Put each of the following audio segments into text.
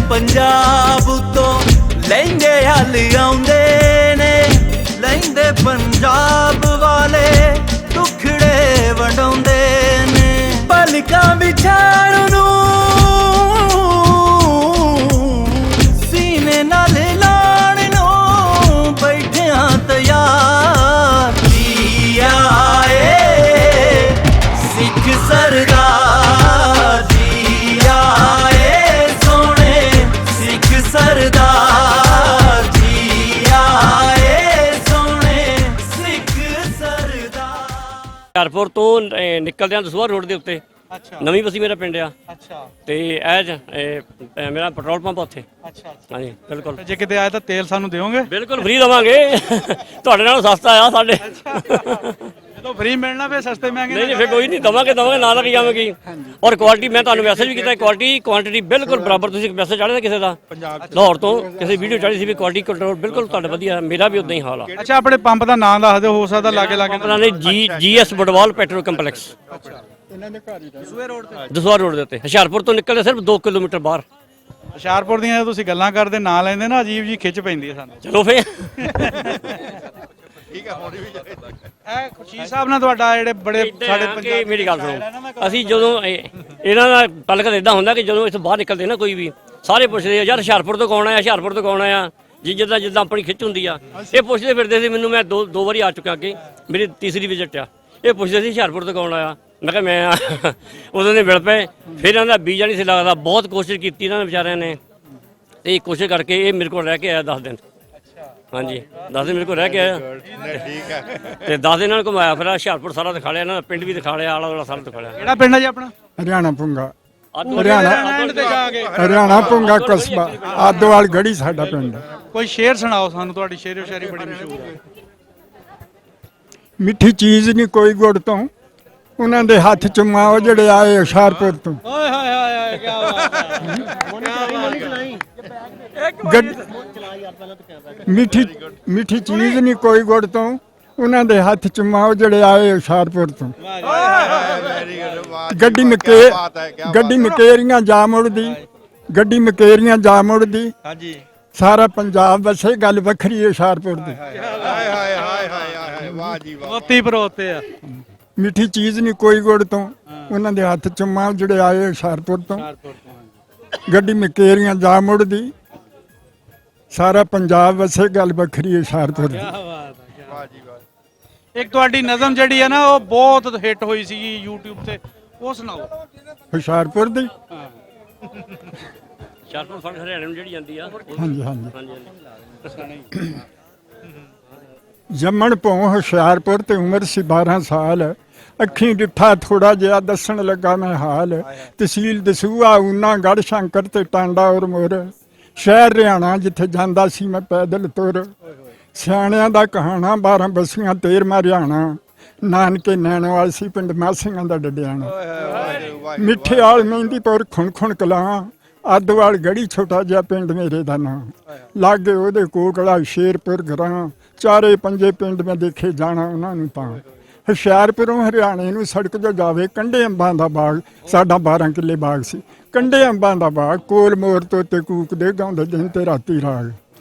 पंजाब तो लहंगे हल आउंदे ने, लहंदे पंजाब वाले टुकड़े वंडाउंदे ने। पलकां विछाण नूं सीने नाल लाण नूं बैठियां तैयार। जी आए सिख सरदार, जी आए सोने सिख सरदार, जी आए सोने सिख सरदार। ਹੁਸ਼ਿਆਰਪੁਰ ਤੋਂ ਨਿਕਲਦਿਆਂ ਦਸੂਹਾ ਰੋਡ ਦੇ ਉੱਤੇ ਅੱਛਾ ਨਵੀਂ ਬਸੀ ਮੇਰਾ ਪਿੰਡ ਆ ਅੱਛਾ ਤੇ ਇਹ ਮੇਰਾ ਪੈਟਰੋਲ ਪੰਪ ਆ ਉੱਥੇ। ਅੱਛਾ ਹਾਂਜੀ ਬਿਲਕੁਲ ਜੇ ਕਿਤੇ ਆਏ ਤਾਂ ਤੇਲ ਸਾਨੂੰ ਦਿਓਗੇ? ਬਿਲਕੁਲ ਫ੍ਰੀ ਦੇਵਾਂਗੇ ਤੁਹਾਡੇ ਨਾਲੋਂ ਸਸਤਾ ਆ ਸਾਡੇ। ਜਦੋਂ ਫ੍ਰੀ ਮਿਲਣਾ ਫੇ ਸਸਤੇ ਮਹਿੰਗੇ ਨਹੀਂ ਫਿਰ ਕੋਈ ਨਹੀਂ ਦਵਾਂਗੇ ਨਾਲ ਲੱਗ ਜਾਵਾਂਗੀ। ਔਰ ਕੁਆਲਿਟੀ ਮੈਂ ਤੁਹਾਨੂੰ ਮੈਸੇਜ ਵੀ ਕੀਤਾ, ਕੁਆਲਿਟੀ ਕੁਆਂਟੀਟੀ ਬਿਲਕੁਲ ਬਰਾਬਰ। ਤੁਸੀਂ ਮੈਸੇਜ ਚਾੜਿਆ ਕਿਸੇ ਦਾ ਲਾਹੌਰ ਤੋਂ ਕਿਸੇ ਵੀਡੀਓ ਚਾੜੀ ਸੀ ਵੀ ਕੁਆਲਿਟੀ ਕੰਟਰੋਲ ਬਿਲਕੁਲ ਤੁਹਾਡਾ ਵਧੀਆ, ਮੇਰਾ ਵੀ ਉਦਾਂ ਹੀ ਹਾਲ ਆ। ਅੱਛਾ ਆਪਣੇ ਪੰਪ ਦਾ ਨਾਮ ਦੱਸ ਦਿਓ, ਹੋ ਸਕਦਾ ਲਾਗੇ ਲਾਗੇ ਆਪਣਾ ਨੇ GS Badwal petrol complex Dasuya road ਦੇ ਉੱਤੇ। ਹੁਸ਼ਿਆਰਪੁਰ ਤੋਂ ਨਿਕਲਦੇ ਸਿਰਫ 2 ਕਿਲੋਮੀਟਰ ਬਾਹਰ। ਹੁਸ਼ਿਆਰਪੁਰ ਦੀਆਂ ਤੁਸੀਂ ਗੱਲਾਂ ਕਰਦੇ ਨਾਂ ਲੈਂਦੇ ਨਾ, ਅਜੀਬ ਜੀ ਖਿੱਚ ਪੈਂਦੀ ਹੈ ਸਾਨੂੰ। ਚਲੋ ਫੇ ਠੀਕ ਹੈ, ਹੋਣੀ ਵੀ ਚਾਹੀਦਾ। ਇਹ ਖੁਸ਼ੀ ਸਾਹਿਬ ਨਾਲ ਤੁਹਾਡਾ ਜਿਹੜੇ ਬੜੇ ਸਾਡੇ ਕਿ ਮੇਰੀ ਗੱਲ ਸੁਣੋ, ਅਸੀਂ ਜਦੋਂ ਇਹਨਾਂ ਦਾ ਤਲਕ ਇਦਾਂ ਹੁੰਦਾ ਕਿ ਜਦੋਂ ਇੱਥੋਂ ਬਾਹਰ ਨਿਕਲਦੇ ਨਾ ਕੋਈ ਵੀ ਸਾਰੇ ਪੁੱਛਦੇ ਆ ਯਾਰ ਹੁਸ਼ਿਆਰਪੁਰ ਤੋਂ ਕੌਣ ਆਇਆ, ਹੁਸ਼ਿਆਰਪੁਰ ਤੋਂ ਕੌਣ ਆਇਆ। ਜਿੱਦਾਂ ਆਪਣੀ ਖਿੱਚ ਹੁੰਦੀ ਆ ਇਹ ਪੁੱਛਦੇ ਫਿਰਦੇ ਸੀ ਮੈਨੂੰ। ਮੈਂ ਦੋ ਵਾਰੀ ਆ ਚੁੱਕਿਆ, ਅੱਗੇ ਮੇਰੀ ਤੀਸਰੀ ਵਿਜ਼ਿਟ ਆ। ਇਹ ਪੁੱਛਦੇ ਸੀ ਹੁਸ਼ਿਆਰਪੁਰ ਤੋਂ ਕੌਣ ਆਇਆ, ਮੈਂ ਕਿਹਾ ਮੈਂ ਉਦੋਂ ਦੇ ਮਿਲ ਪਏ। ਫਿਰ ਇਹਨਾਂ ਦਾ ਵੀਜ਼ਾ ਨਹੀਂ ਸੀ ਲੱਗਦਾ, ਬਹੁਤ ਕੋਸ਼ਿਸ਼ ਕੀਤੀ ਇਹਨਾਂ ਨੇ ਵਿਚਾਰਿਆਂ ਨੇ, ਤੇ ਕੋਸ਼ਿਸ਼ ਕਰਕੇ ਇਹ ਮੇਰੇ ਕੋਲ ਰਹਿ ਕੇ ਆਇਆ 10 ਦਿਨ। ਹਾਂਜੀ 10 ਦਿਨ ਮੇਰੇ ਕੋਲ ਰਹਿ ਕੇ ਆਇਆ ਠੀਕ ਹੈ ਤੇ 10 ਦਿਨ ਇਹਨਾਂ ਨੂੰ ਘੁਮਾਇਆ ਫਿਰ ਹੁਸ਼ਿਆਰਪੁਰ ਸਾਰਾ ਦਿਖਾ ਲਿਆ, ਇਹਨਾਂ ਦਾ ਪਿੰਡ ਵੀ ਦਿਖਾ ਲਿਆ, ਆਲਾ ਦੁਆਲਾ ਸਾਰਾ ਦਿਖਾ ਲਿਆ। ਕਿਹੜਾ ਪਿੰਡ ਹੈ ਜੀ ਆਪਣਾ? ਹਰਿਆਣਾ ਪੁੰਗਾ, ਹਰਿਆਣਾ ਹਰਿਆਣਾ ਪੁੰਗਾ ਕਸਬਾ ਆਦੋਵਾਲ ਗੜੀ ਸਾਡਾ ਪਿੰਡ। ਕੋਈ ਸ਼ੇਰ ਸੁਣਾਓ ਸਾਨੂੰ, ਤੁਹਾਡੀ ਸ਼ੇਰ ਸ਼ਾਇਰੀ ਬੜੀ ਮਸ਼ਹੂਰ ਹੈ। ਮਿੱਠੀ ਚੀਜ਼ ਨਹੀਂ ਕੋਈ ਗੁੜ ਤੋਂ, ਉਹਨਾਂ ਦੇ ਹੱਥ ਚੁੰਮਾ ਉਹ ਜਿਹੜੇ ਆਏ ਹੁਸ਼ਿਆਰਪੁਰ ਤੋਂ। ਓਏ ਹੋਏ ਹੋਏ ਕੀ ਮਿੱਠੀ ਚੀਜ਼ ਨਹੀਂ ਕੋਈ ਗੁੜ ਤੋਂ, ਉਹਨਾਂ ਦੇ ਹੱਥ ਚੁੰਮਾ ਉਹ ਜਿਹੜੇ ਆਏ ਹੁਸ਼ਿਆਰਪੁਰ ਤੋਂ। ਗੱਡੀ ਮਕੇਰੀਆਂ ਜਾ ਮੁੜਦੀ, ਗੱਡੀ ਮਕੇਰੀਆਂ ਜਾ ਮੁੜਦੀ। ਹਾਂਜੀ ਸਾਰਾ ਪੰਜਾਬ ਵਸੇ ਗੱਲ ਵੱਖਰੀ ਹੈ ਹੁਸ਼ਿਆਰਪੁਰ ਦੀ। ਹਾਏ ਹਾਏ ਹਾਏ ਹਾਏ ਹਾਏ ਵਾਹ ਜੀ ਵਾਹ। ਮੋਤੀ ਪਰੋਤੇ ਆ। ਮਿੱਠੀ ਚੀਜ਼ ਨਹੀਂ ਕੋਈ ਗੁੜ ਤੋਂ, ਉਹਨਾਂ ਦੇ ਹੱਥ ਚੁੰਮਾ ਜਿਹੜੇ ਆਏ ਹੁਸ਼ਿਆਰਪੁਰ ਤੋਂ। ਗੱਡੀ ਮਕੇਰੀਆਂ ਜਾ ਮੁੜਦੀ, ਸਾਰਾ ਪੰਜਾਬ ਵਸੇ ਗੱਲ ਵੱਖਰੀ ਹੈ ਹੁਸ਼ਿਆਰਪੁਰ ਦੀ। ਵਾਹ ਜੀ ਵਾਹ। ਇੱਕ ਤੁਹਾਡੀ ਨਜ਼ਮ ਜਿਹੜੀ ਹੈ ਨਾ ਉਹ ਬਹੁਤ ਹਿੱਟ ਹੋਈ ਸੀ YouTube ਤੇ, ਉਹ ਸੁਣਾਓ। ਹੁਸ਼ਿਆਰਪੁਰ ਦੀ? ਹੁਸ਼ਿਆਰਪੁਰ ਫੜ ਹਰਿਆਣੇ ਨੂੰ ਜਿਹੜੀ ਜਾਂਦੀ ਆ। ਹਾਂਜੀ ਹਾਂਜੀ। ਹਾਂਜੀ ਜੰਮਣ ਭੋਂ ਹੁਸ਼ਿਆਰਪੁਰ ਤੇ ਉਮਰ ਸੀ 12 ਸਾਲ। ਅੱਖੀਂ ਡਿੱਠਾ ਥੋੜਾ ਜਿਹਾ ਦੱਸਣ ਲੱਗਾ ਮੈਂ ਹਾਲ। ਤਹਿਸੀਲ ਦਸੂਹਾ ਊਨਾ ਗੜ੍ਹ ਸ਼ੰਕਰ ਤੇ ਟਾਂਡਾ ਔਰ ਮੋਰ। ਸ਼ਹਿਰ ਹਰਿਆਣਾ ਜਿੱਥੇ ਜਾਂਦਾ ਸੀ ਮੈਂ ਪੈਦਲ ਤੁਰ। ਸਿਆਣਿਆਂ ਦਾ ਕਹਾਣਾ 12 ਬਸੀਆਂ 13ਵਾਂ ਹਰਿਆਣਾ। ਨਾਨਕੇ ਨੈਣਵਾਲ ਸੀ ਪਿੰਡ ਮਾਸੀਆਂ ਦਾ ਡੱਡਿਆਣਾ। ਮਿੱਠੇ ਵਾਲ ਮਹਿੰਦੀਪੁਰ ਖੁਣ ਕਲਾਂ। ਆਦੋਵਾਲ ਗੜੀ ਛੋਟਾ ਜਿਹਾ ਪਿੰਡ ਮੇਰੇ ਦਾ ਨਾਂ। ਲਾਗੇ ਉਹਦੇ ਕੋਕਲਾ ਸ਼ੇਰਪੁਰ ਗਰਾਂ। ਚਾਰੇ ਪੰਜੇ ਪਿੰਡ ਮੈਂ ਦੇਖੇ ਜਾਣਾ ਉਹਨਾਂ ਨੂੰ ਤਾਂ। ਹੁਸ਼ਿਆਰਪੁਰੋਂ ਹਰਿਆਣੇ ਨੂੰ ਸੜਕ ਜੋ ਜਾਵੇ ਕੰਢੇ ਅੰਬਾਂ ਦਾ ਬਾਗ। ਸਾਡਾ 12 ਕਿੱਲੇ ਬਾਗ ਸੀ, ਕੰਢੇ ਅੰਬਾਂ ਦਾ ਬਾਗ। ਕੋਲ ਮੋਰ ਤੋਤੇ ਕੂਕਦੇ ਗਾਉਂਦੇ ਦਿਨ ਤੇ ਰਾਤੀ ਰਾਗ।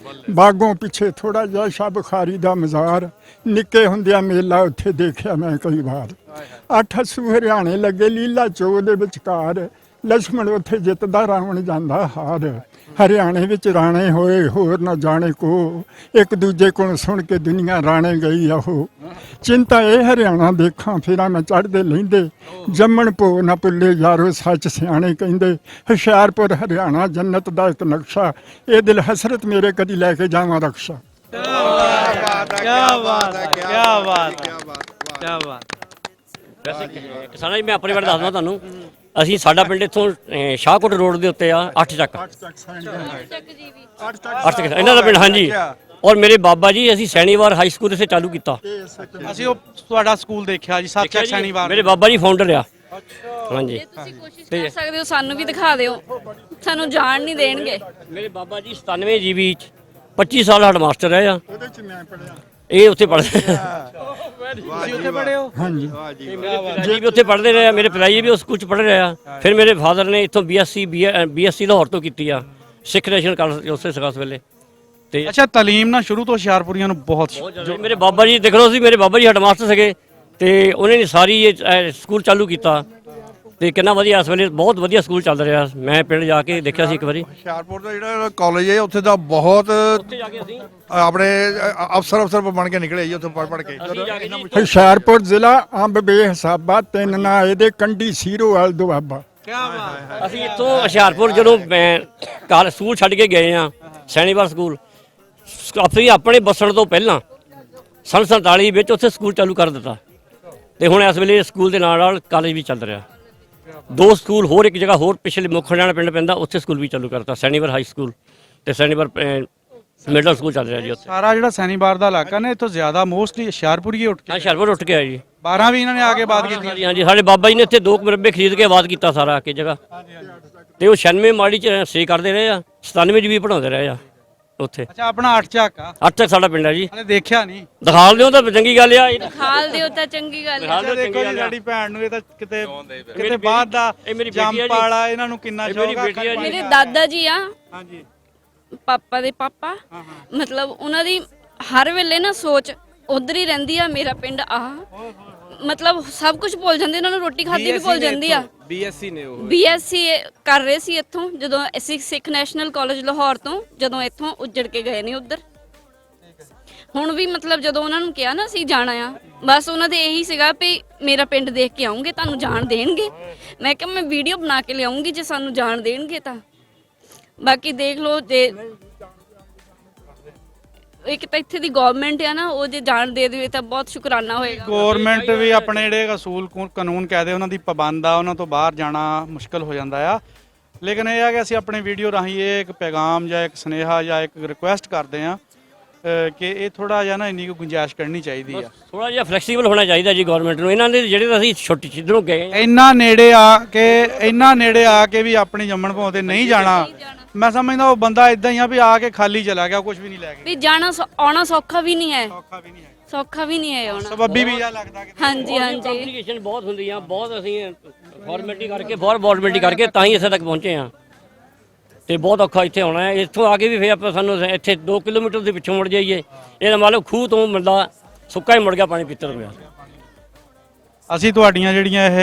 ਬਾਗੋਂ ਪਿੱਛੇ ਥੋੜਾ ਜਿਹਾ ਸ਼ਾਹ ਬੁਖਾਰੀ ਦਾ ਮਜ਼ਾਰ। ਨਿੱਕੇ ਹੁੰਦਿਆਂ ਮੇਲਾ ਉੱਥੇ ਦੇਖਿਆ ਮੈਂ ਕਈ ਵਾਰ। 8 ਅੱਸੂ ਹਰਿਆਣੇ ਲੱਗੇ ਲੀਲਾ ਚੋ ਦੇ ਵਿਚਕਾਰ। ਲਛਮਣ ਉੱਥੇ ਜਿੱਤਦਾ ਰਾਵਣ ਜਾਂਦਾ ਹਾਰ। ਹਰਿਆਣੇ ਵਿੱਚ ਰਾਣੇ ਹੋਏ ਹੋਰ ਨਾ ਜਾਣੇ ਕੋ। ਇੱਕ ਦੂਜੇ ਕੋਲ ਸੁਣ ਕੇ ਦੁਨੀਆ ਰਾਣੇ ਗਈ ਆਹੋ। ਚਿੰਤਾ ਇਹ ਹਰਿਆਣਾ ਦੇਖਾਂ ਫਿਰਾਂ ਮੈਂ ਚੜ੍ਹਦੇ ਲੈਂਦੇ। ਜੰਮਣ ਭੋ ਨਾ ਭੁੱਲੇ ਯਾਰੋ ਸੱਚ ਸਿਆਣੇ ਕਹਿੰਦੇ। ਹੁਸ਼ਿਆਰਪੁਰ ਹਰਿਆਣਾ ਜੰਨਤ ਦਾ ਇੱਕ ਨਕਸ਼ਾ। ਇਹ ਦਿਲ ਹਸਰਤ ਮੇਰੇ ਕਦੀ ਲੈ ਕੇ ਜਾਵਾਂ ਰਕਸ਼ਾ। ਕਿਆ ਬਾਤ ਹੈ, ਕਿਆ ਬਾਤ ਹੈ, ਕਿਆ ਬਾਤ। ਵੈਸੇ ਕਿਸਾਨਾਂ ਜੀ ਮੈਂ ਆਪਣੇ ਬਾਰੇ ਦੱਸਦਾ ਤੁਹਾਨੂੰ। ਅਸੀਂ ਸਾਡਾ ਪਿੰਡ ਇੱਥੋਂ ਸ਼ਾਹਕੋਟ ਰੋਡ ਦੇ ਉੱਤੇ ਆ 8 ਚੱਕ। 8 ਚੱਕ ਇਹਨਾਂ ਦਾ ਪਿੰਡ। ਹਾਂਜੀ ਔਰ ਮੇਰੇ ਬਾਬਾ ਜੀ ਅਸੀਂ ਸੈਣੀਵਾਰ ਹਾਈ ਸਕੂਲ ਇਸੇ ਚਾਲੂ ਕੀਤਾ। ਅਸੀਂ ਉਹ ਤੁਹਾਡਾ ਸਕੂਲ ਦੇਖਿਆ ਜੀ, 7 ਚੱਕ ਸੈਣੀਵਾਰ। ਮੇਰੇ ਬਾਬਾ ਜੀ ਫਾਊਂਡਰ ਆ। ਹਾਂਜੀ ਤੁਸੀਂ ਕੋਸ਼ਿਸ਼ ਕਰ ਸਕਦੇ ਹੋ, ਸਾਨੂੰ ਵੀ ਦਿਖਾ ਦਿਓ, ਸਾਨੂੰ ਜਾਣ ਨਹੀਂ ਦੇਣਗੇ। ਮੇਰੇ ਬਾਬਾ ਜੀ 97 GB 25 ਸਾਲ ਹੈਡ ਮਾਸਟਰ ਰਹੇ ਆ। ਇਹ ਉੱਥੇ ਪੜ੍ਹਦੇ ਤੁਸੀਂ ਉੱਥੇ ਪੜ੍ਹੇ ਹੋ? ਹਾਂਜੀ ਜੀ ਵੀ ਉੱਥੇ ਪੜ੍ਹਦੇ ਰਹੇ ਆ। ਮੇਰੇ ਪਿਤਾ ਜੀ ਵੀ ਉਸ ਸਕੂਲ 'ਚ ਪੜ੍ਹ ਰਹੇ ਆ। ਫਿਰ ਮੇਰੇ ਫਾਦਰ ਨੇ ਇੱਥੋਂ BSc ਲਾਹੌਰ ਤੋਂ ਕੀਤੀ ਆ। ਸਿੱਖ ਨੈਸ਼ਨਲ ਕਾਲਜ ਉਸੇ ਸੀਗਾ ਉਸ ਵੇਲੇ। ਤੇ ਅੱਛਾ, ਤਾਲੀਮ ਨਾ ਸ਼ੁਰੂ ਤੋਂ ਹੁਸ਼ਿਆਰਪੁਰੀਆਂ ਨੂੰ ਬਹੁਤ ਮੇਰੇ ਬਾਬਾ ਜੀ ਦੇਖ ਲਓ ਸੀ, ਮੇਰੇ ਬਾਬਾ ਜੀ ਹੈਡਮਾਸਟਰ ਸੀਗੇ ਤੇ ਉਹਨੇ ਨੇ ਸਾਰੀ ਇਹ ਸਕੂਲ ਚਾਲੂ ਕੀਤਾ ਤੇ ਕਿੰਨਾ ਵਧੀਆ ਇਸ ਵੇਲੇ ਬਹੁਤ ਵਧੀਆ ਸਕੂਲ ਚੱਲ ਰਿਹਾ। ਮੈਂ ਪਿੰਡ ਜਾ ਕੇ ਦੇਖਿਆ ਸੀ ਇੱਕ ਵਾਰੀ, ਹੁਸ਼ਿਆਰਪੁਰ ਦਾ ਜਿਹੜਾ ਕਾਲਜ ਹੈ ਉੱਥੇ ਦਾ ਬਹੁਤ ਉੱਥੇ ਜਾ ਕੇ ਅਸੀਂ ਆਪਣੇ ਅਫਸਰ ਬਣ ਕੇ ਨਿਕਲੇ ਜੀ ਉੱਥੇ ਪੜ੍ਹ ਕੇ। ਜਾ ਕੇ ਜੀ ਹੁਸ਼ਿਆਰਪੁਰ ਜ਼ਿਲ੍ਹਾ ਅੰਬ ਬੇਹਿਸਾਬਾ, ਤਿੰਨ ਨਾ ਇਹਦੇ ਕੰਢੀ ਸੀਰੋਵਾਲ ਦੁਆਬਾ। ਅਸੀਂ ਇੱਥੋਂ ਹੁਸ਼ਿਆਰਪੁਰ ਜਦੋਂ ਮੈਂ ਸਕੂਲ ਛੱਡ ਕੇ ਗਏ ਆ ਸੈਣੀਵਾਲ ਸਕੂਲ, ਅਸੀਂ ਆਪਣੇ ਬਸਣ ਤੋਂ ਪਹਿਲਾਂ ਸੰਨ 47 ਵਿੱਚ ਉੱਥੇ ਸਕੂਲ ਚਾਲੂ ਕਰ ਦਿੱਤਾ ਤੇ ਹੁਣ ਇਸ ਵੇਲੇ ਸਕੂਲ ਦੇ ਨਾਲ ਨਾਲ ਕਾਲਜ ਵੀ ਚੱਲ ਰਿਹਾ। 2 ਸਕੂਲ ਹੋਰ ਇੱਕ ਜਗ੍ਹਾ ਹੋਰ ਪਿਛਲੇ ਮੁੱਖ ਹਰਿਆਣਾ ਪਿੰਡ ਪੈਂਦਾ, ਉੱਥੇ ਸਕੂਲ ਵੀ ਚਾਲੂ ਕਰਤਾ, ਸੈਣੀਵਾਲ ਹਾਈ ਸਕੂਲ ਤੇ ਸੈਣੀਵਾਲ ਮਿਡਲ ਸਕੂਲ ਚੱਲ ਰਿਹਾ ਜੀ ਉੱਥੇ। ਸਾਰਾ ਜਿਹੜਾ ਸੈਣੀਵਾਲ ਦਾ ਇਲਾਕਾ ਨੇ ਇੱਥੋਂ ਜ਼ਿਆਦਾ ਮੋਸਟਲੀ ਹੁਸ਼ਿਆਰਪੁਰ ਹੀ ਉੱਠ ਕੇ ਹੁਸ਼ਿਆਰਪੁਰ ਉੱਠ ਕੇ ਆਇਆ ਜੀ। 12 ਵੀ ਇਹਨਾਂ ਨੇ ਆ ਕੇ ਬਾਤ ਕੀਤੀ। ਹਾਂਜੀ ਹਾਂਜੀ, ਸਾਡੇ ਬਾਬਾ ਜੀ ਨੇ ਇੱਥੇ 2 ਮਰਬੇ ਖਰੀਦ ਕੇ ਆਬਾਦ ਕੀਤਾ ਸਾਰਾ ਆ ਕੇ ਜਗ੍ਹਾ ਤੇ ਉਹ 96 ਮਾੜੀ ਚ ਸੇ ਕਰਦੇ ਰਹੇ ਆ, 97 ਚ ਵੀ ਪੜਾਉਂਦੇ ਰਹੇ ਆ ਉੱਥੇ। ਅੱਛਾ, ਆਪਣਾ 8 ਚੱਕ ਆ, 8 ਤੱਕ ਸਾਡਾ ਪਿੰਡ ਹੈ ਜੀ। ਹਲੇ ਦੇਖਿਆ ਨਹੀਂ। ਦਿਖਾ ਲਿਓ ਤਾਂ ਚੰਗੀ ਗੱਲ ਆ। ਖਾਲ ਦਿਓ ਤਾਂ ਚੰਗੀ ਗੱਲ ਹੈ। ਦਿਖਾ ਲਿਓ ਦੇਖੋ ਚੰਗੀ ਜੀ, ਗੱਲ ਆ। ਸਾਡੀ ਭੈਣ ਨੂੰ ਇਹ ਤਾਂ ਕਿਤੇ ਮੇਰੀ ਬਾਹਰ ਦਾ ਇਹ ਮੇਰੀ ਬੇਟੀ ਆ ਜੀ। ਜੰਪ ਵਾਲਾ, ਇਹਨਾਂ ਨੂੰ ਕਿੰਨਾ ਇਹ ਮੇਰੀ ਸ਼ੌਕ ਆ। ਬੇਟੀ ਆ ਜੀ। ਮੇਰੇ ਦਾਦਾ ਜੀ ਆ, ਹਾਂਜੀ, ਪਾਪਾ ਦੇ ਪਾਪਾ, ਮਤਲਬ ਉਹਨਾਂ ਦੀ ਹਰ ਵੇਲੇ ਨਾ ਸੋਚ ਉਧਰ ਹੀ ਰਹਿੰਦੀ ਆ, ਮੇਰਾ ਪਿੰਡ ਆ, ਮਤਲਬ ਸਭ ਕੁਝ ਭੁੱਲ ਜਾਂਦੇ, ਉਹਨਾਂ ਨੂੰ ਰੋਟੀ ਖਾਦੀ ਵੀ ਭੁੱਲ ਜਾਂਦੀ ਆ। ਬੀਐਸਸੀ ਨੇ ਉਹ ਬੀਐਸਸੀ ਕਰ ਰਹੇ ਸੀ ਇੱਥੋਂ, ਜਦੋਂ ਅਸੀਂ ਸਿੱਖ ਨੈਸ਼ਨਲ ਕਾਲਜ ਲਾਹੌਰ ਤੋਂ ਜਦੋਂ ਇੱਥੋਂ ਉੱਜੜ ਕੇ ਗਏ ਨੇ ਉੱਧਰ। ਹੁਣ ਵੀ ਮਤਲਬ ਜਦੋਂ ਉਹਨਾਂ ਨੂੰ ਕਿਹਾ ਨਾ ਅਸੀਂ ਜਾਣਾ ਆ, ਬਸ ਉਹਨਾਂ ਦੇ ਇਹੀ ਸੀਗਾ ਵੀ ਮੇਰਾ ਪਿੰਡ ਦੇਖ ਕੇ ਆਉਂਗੇ, ਤੁਹਾਨੂੰ ਜਾਣ ਦੇਣਗੇ। ਮੈਂ ਕਿਹਾ ਮੈਂ ਵੀਡੀਓ ਬਣਾ ਕੇ ਲਿਆਉਂਗੀ ਜੇ ਸਾਨੂੰ ਜਾਣ ਦੇਣਗੇ ਤਾਂ। ਬਾਕੀ ਦੇਖ ਲਓ, ਜੇ ਇੱਕ ਤਾਂ ਇੱਥੇ ਦੀ ਗਵਰਨਮੈਂਟ ਆ ਨਾ, ਉਹ ਜੇ ਜਾਣ ਦੇ ਦੇਵੇ ਤਾਂ ਬਹੁਤ ਸ਼ੁਕਰਾਨਾ ਹੋਏਗਾ। ਗਵਰਨਮੈਂਟ ਵੀ ਆਪਣੇ ਜਿਹੜੇ ਅਸੂਲ ਕਾਨੂੰਨ ਕਾਇਦੇ ਉਹਨਾਂ ਦੀ ਪਾਬੰਦ ਆ, ਉਹਨਾਂ ਤੋਂ ਬਾਹਰ ਜਾਣਾ ਮੁਸ਼ਕਲ ਹੋ ਜਾਂਦਾ ਆ। ਲੇਕਿਨ ਇਹ ਆ ਕਿ ਅਸੀਂ ਆਪਣੀ ਵੀਡੀਓ ਰਾਹੀਂ ਇਹ ਇੱਕ ਪੈਗਾਮ ਜਾਂ ਇੱਕ ਸੁਨੇਹਾ ਜਾਂ ਇੱਕ ਰਿਕੁਐਸਟ ਕਰਦੇ ਆ ਕਿ ਇਹ ਥੋੜਾ ਜਿਹਾ ਨਾ ਇੰਨੀ ਕੁ ਗੁੰਜਾਇਸ਼ ਕਰਨੀ ਚਾਹੀਦੀ ਆ। ਥੋੜਾ ਜਿਹਾ ਫਲੈਕਸੀਬਲ ਹੋਣਾ ਚਾਹੀਦਾ ਜੀ ਗਵਰਨਮੈਂਟ ਨੂੰ। ਇਹਨਾਂ ਦੇ ਜਿਹੜੇ ਅਸੀਂ ਛੋਟੀ ਚਿੱਧਰੋਂ ਗਏ ਆ, ਇੰਨਾ ਨੇੜੇ ਆ ਕੇ ਵੀ ਆਪਣੀ ਜੰਮਣ ਭਾਉ ਤੇ ਨਹੀਂ ਜਾਣਾ, ਮੈਂ ਸਮਝਦਾ ਉਹ ਬੰਦਾ ਇਦਾਂ ਹੀ ਆ ਵੀ ਆ ਕੇ ਖਾਲੀ ਚਲਾ ਗਿਆ, ਕੁਝ ਵੀ ਨਹੀਂ ਲੈ ਕੇ। ਵੀ ਜਾਣਾ ਆਉਣਾ ਸੌਖਾ ਵੀ ਨਹੀਂ ਹੈ, ਔਖਾ ਵੀ ਨਹੀਂ ਹੈ, ਸੌਖਾ ਵੀ ਨਹੀਂ ਹੈ ਆਉਣਾ। ਸਬੱਬੀ ਵੀਜ਼ਾ ਲੱਗਦਾ ਕਿਤੇ। ਹਾਂਜੀ ਹਾਂਜੀ, ਕੰਪਲੀਕੇਸ਼ਨ ਬਹੁਤ ਹੁੰਦੀਆਂ, ਬਹੁਤ ਅਸੀਂ ਫਾਰਮੈਲਿਟੀ ਕਰਕੇ ਤਾਂ ਹੀ ਇੱਥੇ ਤੱਕ ਪਹੁੰਚੇ ਆ ਤੇ ਬਹੁਤ ਔਖਾ ਇੱਥੇ ਆਉਣਾ ਹੈ। ਇੱਥੋਂ ਆ ਕੇ ਵੀ ਫਿਰ ਆਪਾਂ ਸਾਨੂੰ ਇੱਥੇ 2 ਕਿਲੋਮੀਟਰ ਦੇ ਪਿੱਛੋਂ ਮੁੜ ਜਾਈਏ, ਇਹਦਾ ਮਤਲਬ ਖੂਹ ਤੋਂ ਬੰਦਾ ਸੁੱਕਾ ਹੀ ਮੁੜ ਗਿਆ, ਪਾਣੀ ਪੀਤਰ ਪਿਆ। ਅਸੀਂ ਤੁਹਾਡੀਆਂ ਜਿਹੜੀਆਂ ਇਹ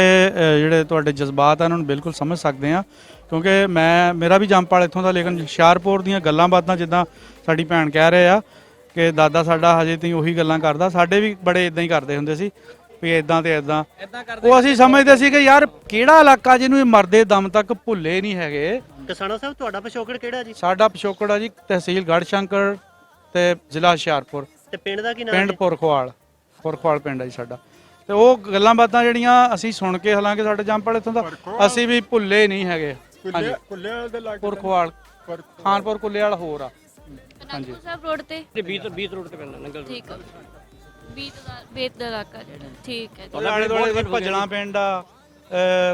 ਜਿਹੜੇ ਤੁਹਾਡੇ ਜਜ਼ਬਾਤ ਆ ਉਹਨਾਂ ਨੂੰ ਬਿਲਕੁਲ ਸਮਝ ਸਕਦੇ ਆ, ਕਿਉਂਕਿ ਮੇਰਾ ਵੀ ਜੰਮਪਲ ਇੱਥੋਂ ਦਾ। ਲੇਕਿਨ ਹੁਸ਼ਿਆਰਪੁਰ ਦੀਆਂ ਗੱਲਾਂ ਬਾਤਾਂ ਜਿੱਦਾਂ ਸਾਡੀ ਭੈਣ ਕਹਿ ਰਹੇ ਆ ਕਿ ਦਾਦਾ ਸਾਡਾ ਹਜੇ ਤਾਈਂ ਉਹੀ ਗੱਲਾਂ ਕਰਦਾ, ਸਾਡੇ ਵੀ ਬੜੇ ਇਦਾਂ ਹੀ ਕਰਦੇ ਹੁੰਦੇ ਸੀ ਵੀ ਇਦਾਂ ਤੇ ਇਦਾਂ। ਉਹ ਅਸੀਂ ਸਮਝਦੇ ਸੀ ਕਿ ਯਾਰ ਕਿਹੜਾ ਇਲਾਕਾ ਜਿਹਨੂੰ ਇਹ ਮਰਦੇ ਦਮ ਤੱਕ ਭੁੱਲੇ ਨਹੀਂ ਹੈਗੇ। ਕਿਸਾਨਾ ਸਾਹਿਬ, ਤੁਹਾਡਾ ਪਿਛੋਕੜ ਕਿਹੜਾ ਜੀ? ਸਾਡਾ ਪਿਛੋਕੜ ਆ ਜੀ ਤਹਿਸੀਲ ਗੜਸ਼ੰਕਰ ਤੇ ਜ਼ਿਲ੍ਹਾ ਹੁਸ਼ਿਆਰਪੁਰ, ਤੇ ਪਿੰਡ ਦਾ ਕੀ ਨਾਮ ਪਿੰਡ ਹੈ? ਪੁਰਖਵਾਲ ਪਿੰਡ ਆ ਜੀ ਸਾਡਾ। ਤੇ ਉਹ ਗੱਲਾਂ ਬਾਤਾਂ ਜਿਹੜੀਆਂ ਅਸੀਂ ਸੁਣ ਕੇ, ਹਾਲਾਂਕਿ ਸਾਡੇ ਜੰਮਪਲ ਇੱਥੋਂ ਦਾ, ਅਸੀਂ ਵੀ ਭੁੱਲੇ ਨਹੀਂ ਹੈਗੇ। ਹਾਂਜੀ, ਪੁਰਖਵਾਲ, ਖਾਨਪੁਰ ਕੁੱਲੇ ਵਾਲਾ ਹੋਰ ਆ। ਅਨੰਦਪੁਰ ਸਾਹਿਬ ਰੋਡ ਤੇ 20 ਰੋਡ ਤੇ ਪੈਂਦਾ ਨੰਗਲ। ਠੀਕ ਆ, ਬੇਤ ਦਾ ਇਲਾਕਾ ਜਿਹੜਾ, ਠੀਕ ਹੈ। ਆਲੇ ਦੁਆਲੇ ਭਜਣਾ ਪਿੰਡ ਆ,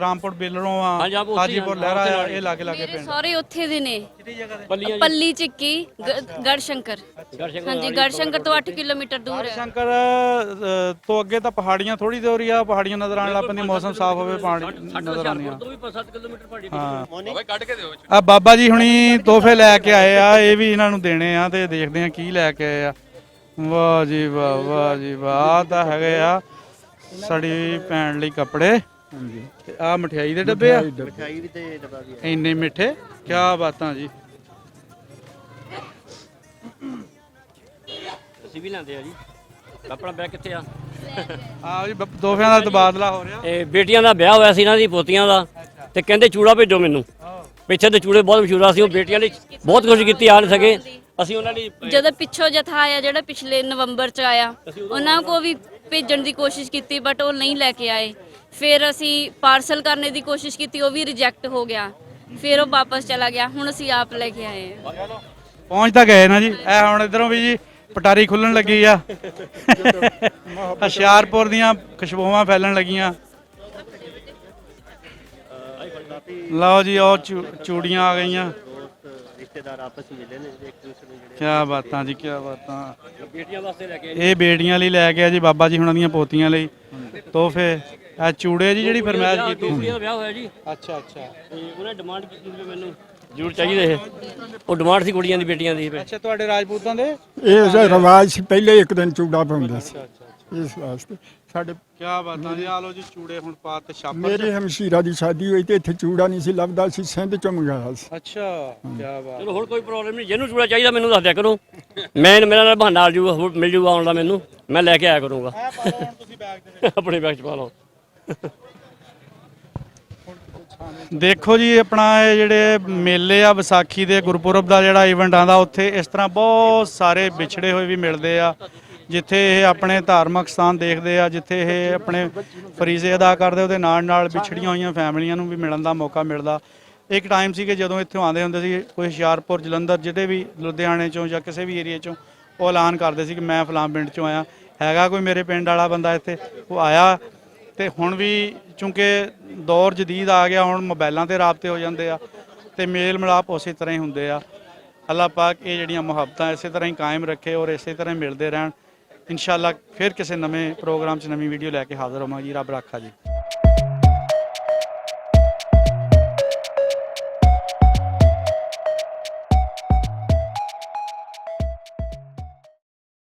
ਰਾਮਪੁਰ ਬੇਲਰੋਂ ਆ, ਹਾਂਜੀ, ਆਪ ਉੱਥੇ ਹਾਜੀਪੁਰ ਲਹਿਰਾ ਆ, ਇਹ ਲਾਗੇ ਮੇਰੇ ਪਿੰਡ। ਸਾਰੇ ਉੱਥੇ ਦੇ ਨੇ, ਪੱਲੀਆਂ ਪੱਲੀ ਚੱਕੀ, ਗੜਸ਼ੰਕਰ। ਹਾਂਜੀ, ਗੜਸ਼ੰਕਰ ਤੋਂ 8 ਕਿਲੋਮੀਟਰ ਦੂਰ ਹੈ। ਸ਼ੰਕਰ ਤੋਂ ਅੱਗੇ ਤਾਂ ਪਹਾੜੀਆਂ ਥੋੜੀ ਦੂਰੀ ਆ, ਪਹਾੜੀਆਂ ਨਜ਼ਰ ਆਉਣ ਲੱਗ ਪੈਂਦੀਆਂ, ਮੌਸਮ ਸਾਫ਼ ਹੋਵੇ, ਪਹਾੜੀ ਨਜ਼ਰ ਆਉਂਦੀਆਂ। ਤੋਂ ਵੀ 7 ਕਿਲੋਮੀਟਰ ਪਹਾੜੀ ਆ ਬਾਬਾ ਜੀ ਹੁਣੀ ਤੋਹਫੇ ਲੈ ਕੇ ਆਏ ਆ, ਇਹ ਵੀ ਇਹਨਾਂ ਨੂੰ ਦੇਣੇ ਆ ਤੇ ਦੇਖਦੇ ਆ ਕੀ ਲੈ ਕੇ ਆਏ ਆ। ਵਾਹ ਜੀ ਵਾਹ, ਵਾਹ ਜੀ ਵਾਹ, ਆਹ ਤਾਂ ਹੈਗੇ ਆ ਸਾਡੀ ਭੈਣ ਲਈ ਕੱਪੜੇ। ਤੇ ਆ ਮਠਿਆਈ ਦੇ ਡੱਬੇ ਆ, ਮਿਠਾਈ ਵੀ ਤੇ ਡੱਬਾ ਵੀ ਹੈ। ਇੰਨੇ ਮਿੱਠੇ, ਕੀ ਬਾਤਾਂ ਜੀ। ਅਸੀਂ ਵੀ ਲੈਂਦੇ ਆ ਜੀ। ਆਪਣਾ ਬੈਗ ਕਿੱਥੇ ਆ? ਆ ਜੀ ਤੋਹਫਿਆਂ ਦਾ ਤਬਾਦਲਾ ਹੋ ਰਿਹਾ। ਇਹ ਬੇਟੀਆਂ ਦਾ ਵਿਆਹ ਹੋਇਆ ਸੀ ਇਹਨਾਂ ਦੀ ਪੋਤੀਆਂ ਦਾ, ਤੇ ਕਹਿੰਦੇ ਚੂੜਾ ਭੇਜੋ ਮੈਨੂੰ। ਪਿੱਛੇ ਦੇ ਚੂੜੇ ਬਹੁਤ ਮਸ਼ਹੂਰ ਆ, ਸੀ ਉਹ ਬੇਟੀਆਂ ਲਈ ਬਹੁਤ ਕੁਝ ਕੀਤੀ, ਆ ਨਹੀਂ ਸਕੇ। ਅਸੀਂ ਉਹਨਾਂ ਲਈ ਜਦੋਂ ਪਿੱਛੋਂ ਜਥਾ ਆਇਆ ਜਿਹੜਾ ਪਿਛਲੇ ਨਵੰਬਰ ਚ ਆਇਆ, ਉਹਨਾਂ ਕੋ ਵੀ ਭੇਜਣ ਦੀ ਕੋਸ਼ਿਸ਼ ਕੀਤੀ ਬਟ ਉਹ ਨਹੀਂ ਲੈ ਕੇ ਆਏ। ਫਿਰ ਅਸੀਂ ਪਾਰਸਲ ਕਰਨੇ ਦੀ ਕੋਸ਼ਿਸ਼ ਕੀਤੀ, ਉਹ ਵੀ ਰਿਜੈਕਟ ਹੋ ਗਿਆ, ਫਿਰ ਉਹ ਵਾਪਸ ਚਲਾ ਗਿਆ। ਹੁਣ ਅਸੀਂ ਆਪ ਲੈ ਕੇ ਆਏ ਹਾਂ। ਪਹੁੰਚ ਤਾਂ ਗਏ ਨਾ ਜੀ। ਇਹ ਹੁਣ ਇਧਰੋਂ ਵੀ ਜੀ ਪਟਾਰੀ ਖੁੱਲਣ ਲੱਗੀ ਆ, ਹੁਸ਼ਿਆਰਪੁਰ ਦੀਆਂ ਖੁਸ਼ਬੂਆਂ ਫੈਲਣ ਲੱਗੀਆਂ। ਲਓ ਜੀ, ਉਹ ਚੂੜੀਆਂ ਆ ਗਈਆਂ। ਰਿਸ਼ਤੇਦਾਰ ਆਪਸ ਵਿੱਚ ਮਿਲੇ ਨੇ ਇੱਕ ਦੂਸਰੇ ਨੂੰ, ਜਿਹੜੇ ਕੀ ਬਾਤਾਂ ਜੀ, ਕੀ ਬਾਤਾਂ। ਬੇਟੀਆਂ ਵਾਸਤੇ ਲੈ ਕੇ ਇਹ ਬੇਟੀਆਂ ਲਈ ਲੈ ਕੇ ਆ ਜੀ, ਬਾਬਾ ਜੀ ਹੁਣਾਂ ਦੀਆਂ ਪੋਤੀਆਂ ਲਈ ਤੋਹਫੇ। ਇਹ ਚੂੜੇ ਜੀ ਜਿਹੜੀ ਫਰਮਾਇਸ਼ ਕੀਤੀ ਦੋਸਤੀ ਦਾ ਵਿਆਹ ਹੋਇਆ ਜੀ, ਅੱਛਾ ਅੱਛਾ। ਤੇ ਉਹਨੇ ਡਿਮਾਂਡ ਕੀਤੀ ਵੀ ਮੈਨੂੰ ਜ਼ਰੂਰ ਚਾਹੀਦੇ ਇਹ, ਉਹ ਡਿਮਾਂਡ ਸੀ ਕੁੜੀਆਂ ਦੀ ਬੇਟੀਆਂ ਦੀ। ਅੱਛਾ ਤੁਹਾਡੇ ਰਾਜਪੂਤਾਂ ਦੇ ਇਹ ਰਿਵਾਜ ਸੀ, ਪਹਿਲੇ ਇੱਕ ਦਿਨ ਚੂੜਾ ਪਾਉਂਦੇ ਸੀ ਇਸ ਵਾਸਤੇ। ਸਾਡੇ ਕੀ ਬਾਤਾਂ ਜੀ, ਆ ਲੋ ਜੀ ਚੂੜੇ ਹੁਣ ਪਾ ਤੇ ਛਾਪਰ। ਮੇਰੇ ਹਮਸ਼ੀਰਾ ਦੀ ਸ਼ਾਦੀ ਹੋਈ ਤੇ ਇੱਥੇ ਚੂੜਾ ਨਹੀਂ ਸੀ ਲੱਭਦਾ ਸੀ, ਸਿੰਧ ਚੋਂ ਮੰਗਾਇਆ ਸੀ। ਅੱਛਾ ਕੀ ਬਾਤ। ਚਲੋ ਹੁਣ ਕੋਈ ਪ੍ਰੋਬਲਮ ਨਹੀਂ, ਜਿਹਨੂੰ ਚੂੜਾ ਚਾਹੀਦਾ ਮੈਨੂੰ ਦੱਸ ਦਿਆ ਕਰੋ, ਮੇਰਾ ਨਾਲ ਬਹਾਨਾ ਆ ਜੂਗਾ, ਮਿਲ ਜੂਗਾ ਆਉਣ ਦਾ, ਮੈਨੂੰ ਮੈਂ ਲੈ ਕੇ ਆਇਆ ਕਰੂੰਗਾ। ਪਾ ਲਓ ਹੁਣ ਤੁਸੀਂ ਬੈਗ ਦੇ ਆਪਣੇ ਬੈਗ 'ਚ ਪਾ ਲਓ। ਦੇਖੋ ਜੀ ਆਪਣਾ ਇਹ ਜਿਹੜੇ ਮੇਲੇ ਆ ਵਿਸਾਖੀ ਦੇ ਗੁਰਪੁਰਬ ਦਾ ਜਿਹੜਾ ਇਵੈਂਟ ਆਉਂਦਾ, ਉੱਥੇ ਇਸ ਤਰ੍ਹਾਂ ਬਹੁਤ ਸਾਰੇ ਵਿਛੜੇ ਹੋਏ ਵੀ ਮਿਲਦੇ ਆ, ਜਿੱਥੇ ਇਹ ਆਪਣੇ ਧਾਰਮਿਕ ਸਥਾਨ ਦੇਖਦੇ ਆ, ਜਿੱਥੇ ਇਹ ਆਪਣੇ ਫਰੀਜ਼ੇ ਅਦਾ ਕਰਦੇ, ਉਹਦੇ ਨਾਲ ਨਾਲ ਵਿਛੜੀਆਂ ਹੋਈਆਂ ਫੈਮਲੀਆਂ ਨੂੰ ਵੀ ਮਿਲਣ ਦਾ ਮੌਕਾ ਮਿਲਦਾ। ਇੱਕ ਟਾਈਮ ਸੀ ਕਿ ਜਦੋਂ ਇੱਥੋਂ ਆਉਂਦੇ ਹੁੰਦੇ ਸੀ ਕੋਈ ਹੁਸ਼ਿਆਰਪੁਰ, ਜਲੰਧਰ, ਜਿਹੜੇ ਵੀ ਲੁਧਿਆਣੇ ਚੋਂ ਜਾਂ ਕਿਸੇ ਵੀ ਏਰੀਏ ਚੋਂ, ਉਹ ਐਲਾਨ ਕਰਦੇ ਸੀ ਕਿ ਮੈਂ ਫਲਾਂ ਪਿੰਡ ਚੋਂ ਆਇਆ, ਹੈਗਾ ਕੋਈ ਮੇਰੇ ਪਿੰਡ ਵਾਲਾ ਬੰਦਾ ਇੱਥੇ, ਉਹ ਆਇਆ। ਤੇ ਹੁਣ ਵੀ ਚੂੰਕਿ ਦੌਰ ਜਦੀਦ ਆ ਗਿਆ, ਹੁਣ ਮੋਬਾਈਲਾਂ ਤੇ ਰਾਬਤੇ ਹੋ ਜਾਂਦੇ ਆ ਤੇ ਮੇਲ ਮਿਲਾਪ ਉਸੇ ਤਰ੍ਹਾਂ ਹੀ ਹੁੰਦੇ ਆ। ਅੱਲਾਹ ਪਾਕ ਇਹ ਜਿਹੜੀਆਂ ਮੁਹੱਬਤਾਂ ਇਸੇ ਤਰ੍ਹਾਂ ਹੀ ਕਾਇਮ ਰੱਖੇ ਔਰ ਇਸੇ ਤਰ੍ਹਾਂ ਹੀ ਮਿਲਦੇ ਰਹਿਣ। ਇਨਸ਼ਾਅੱਲਾ ਫਿਰ ਕਿਸੇ ਨਵੇਂ ਪ੍ਰੋਗਰਾਮ 'ਚ ਨਵੀਂ ਵੀਡੀਓ ਲੈ ਕੇ ਹਾਜ਼ਰ ਹੋਵਾਂਗੇ ਜੀ। ਰੱਬ ਰਾਖਾ ਜੀ।